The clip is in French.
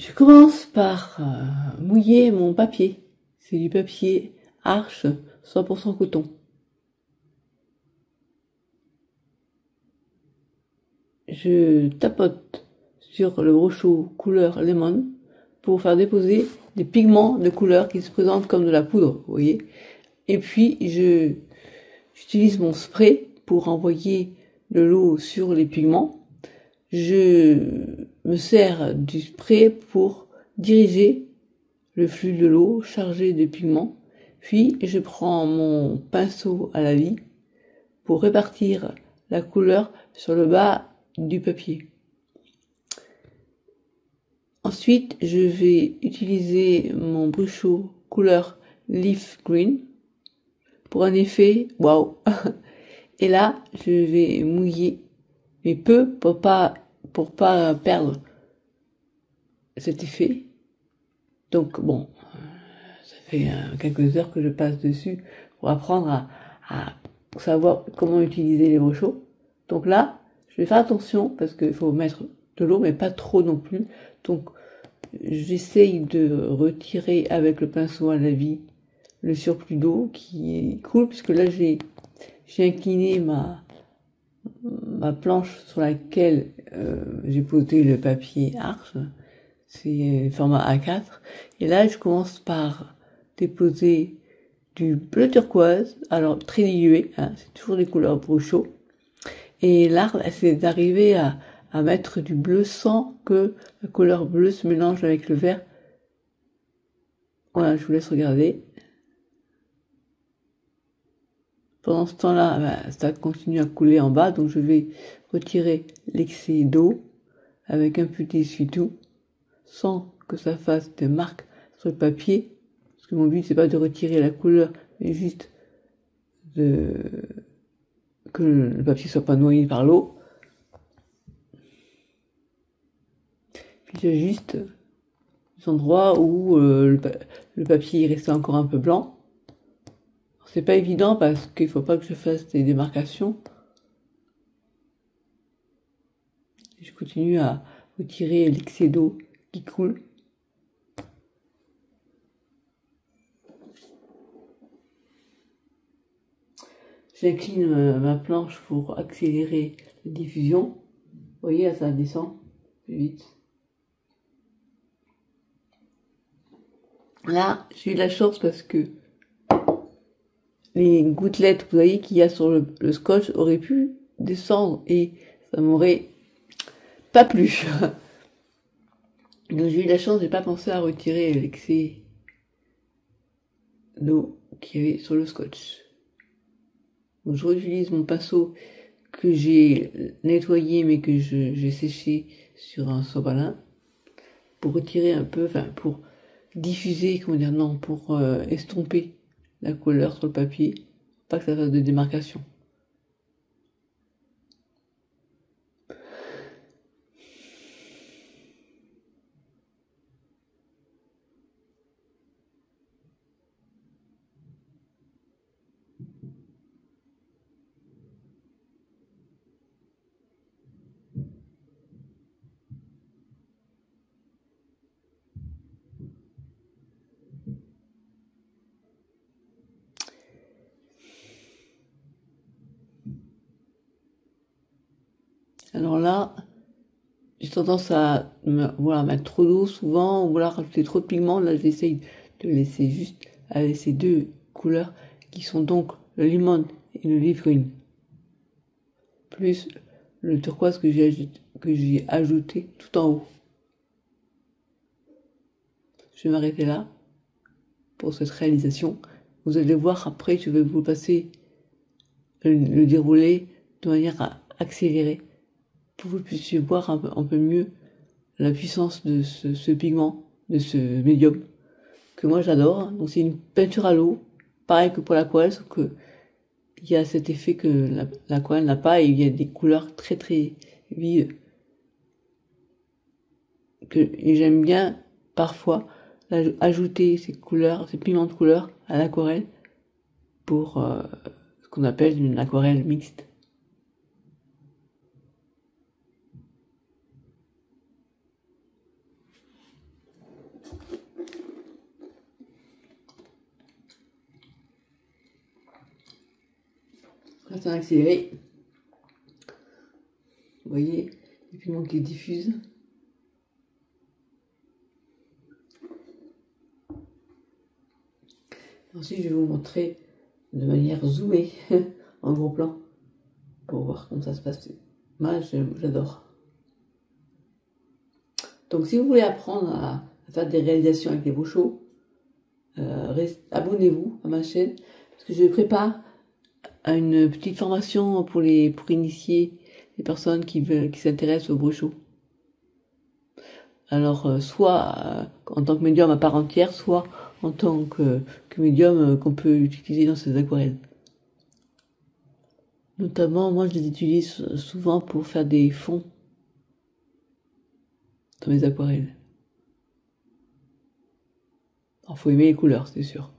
Je commence par mouiller mon papier. C'est du papier Arches 100% coton. Je tapote sur le brochot couleur lemon pour faire déposer des pigments de couleur qui se présentent comme de la poudre, vous voyez. Et puis j'utilise mon spray pour envoyer de l'eau sur les pigments. Je me sers du spray pour diriger le flux de l'eau chargé de pigments. Puis je prends mon pinceau à la vie pour répartir la couleur sur le bas du papier. Ensuite, je vais utiliser mon brushot couleur Leaf Green pour un effet waouh. Et là, je vais mouiller, mais peu pour pas perdre cet effet. Donc bon, ça fait quelques heures que je passe dessus pour apprendre à savoir comment utiliser les brushots. Donc là, je vais faire attention parce qu'il faut mettre de l'eau, mais pas trop non plus. Donc j'essaye de retirer avec le pinceau à la vie le surplus d'eau qui coule, puisque là j'ai incliné ma planche sur laquelle j'ai posé le papier Arches. C'est format A4. Et là, je commence par déposer du bleu turquoise, alors très dilué, hein, c'est toujours des couleurs brushot. Et là, c'est d'arriver à mettre du bleu sans que la couleur bleue se mélange avec le vert. Voilà, je vous laisse regarder. Pendant ce temps-là, ça continue à couler en bas, donc je vais retirer l'excès d'eau avec un petit essuie-tout, sans que ça fasse des marques sur le papier, parce que mon but c'est pas de retirer la couleur, mais juste que le papier soit pas noyé par l'eau. Puis j'ajuste les endroits où le papier est resté encore un peu blanc. C'est pas évident parce qu'il faut pas que je fasse des démarcations. Je continue à retirer l'excès d'eau qui coule. J'incline ma planche pour accélérer la diffusion. Vous voyez, ça descend plus vite. Là, j'ai eu la chance parce que les gouttelettes, vous voyez, qu'il y a sur le scotch auraient pu descendre et ça m'aurait pas plu. Donc j'ai eu la chance, j'ai pas pensé à retirer l'excès d'eau qu'il y avait sur le scotch. Donc je réutilise mon pinceau que j'ai nettoyé mais que j'ai séché sur un sopalin pour retirer un peu, enfin pour diffuser, pour estomper la couleur sur le papier, pas que ça fasse de démarcation. Alors là, j'ai tendance à mettre trop d'eau souvent, ou alors rajouter trop de pigments. Là, j'essaye de laisser deux couleurs qui sont donc le lemon et le leaf green, plus le turquoise que j'ai ajouté tout en haut. Je vais m'arrêter là pour cette réalisation. Vous allez voir après, je vais vous passer le déroulé de manière accélérée pour que vous puissiez voir un peu mieux la puissance de ce pigment, de ce médium, que moi j'adore. Donc c'est une peinture à l'eau, pareil que pour l'aquarelle, sauf que il y a cet effet que l'aquarelle n'a pas, et il y a des couleurs très très vives. Et j'aime bien parfois ajouter ces couleurs, ces pigments de couleurs à l'aquarelle pour ce qu'on appelle une aquarelle mixte. passe en accéléré. Vous voyez les pigments qui diffusent. Ensuite, je vais vous montrer de manière zoomée, en gros plan, pour voir comment ça se passe. Moi, j'adore. Donc, si vous voulez apprendre à faire des réalisations avec les brochos, abonnez-vous à ma chaîne, parce que je prépare une petite formation pour initier les personnes qui s'intéressent aux brochos. Alors, soit en tant que médium à part entière, soit en tant que médium qu'on peut utiliser dans ces aquarelles. Notamment, moi, je les utilise souvent pour faire des fonds dans mes aquarelles. Alors, faut aimer les couleurs, c'est sûr.